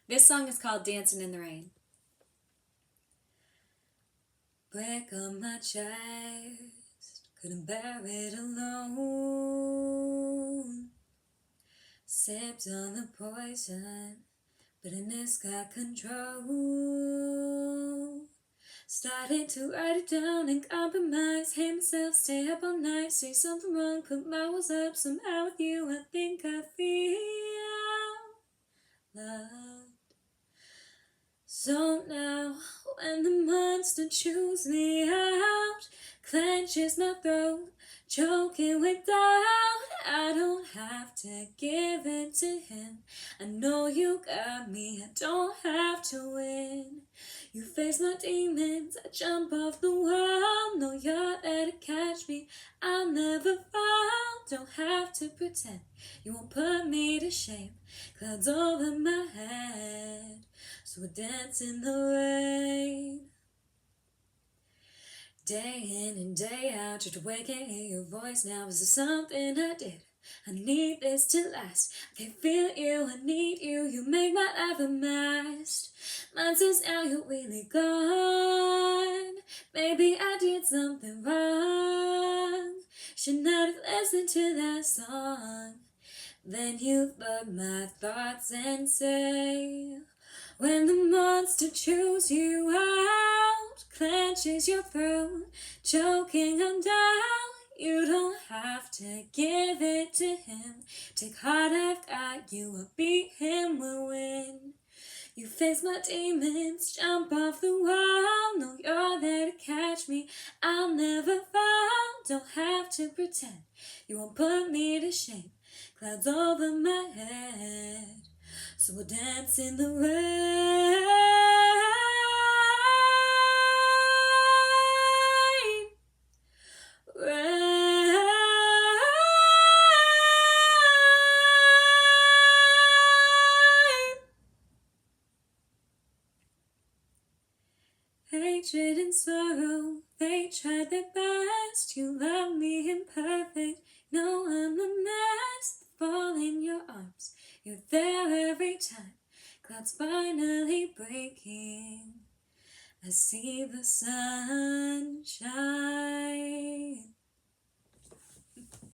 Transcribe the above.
This song is called Dancin' in the Rain. Break on my chest, couldn't bear it alone. Sipped on the poison, bitterness got control. Started to write it down and compromise. Hate myself, stay up all night, say something wrong, put my walls up. Somehow with you I think I feel loved. So now, when the monster chews me out, clenches my throat, choking with doubt, I don't have to give it to him. I know you got me, I don't have to win. You face my demons, I jump off the wall. Know you're there to catch me, I'll never fall. Don't have to pretend, you won't put me to shame. Clouds over my head, so we dance in the rain. Day in and day out, just awake, can't hear your voice now. Is there something I did? I need this to last. I can't feel you, I need you. You make my life a mess. Mine says now you're really gone. Maybe I did something wrong. Should not have listened to that song. Then you blur my thoughts and say, when the monster chews you out, clenches your throat, choking on down, you don't have to give it to him. Take heart, I've got you, I'll beat him, we'll win. You face my demons, jump off the wall. Know you're there to catch me, I'll never fall. Don't have to pretend, you won't put me to shame. Clouds over my head, so we'll dance in the rain. Hatred and sorrow, they tried their best. You love me imperfect, no I'm a mess. Fall in your arms, you're there every time. Clouds finally breaking, I see the sunshine.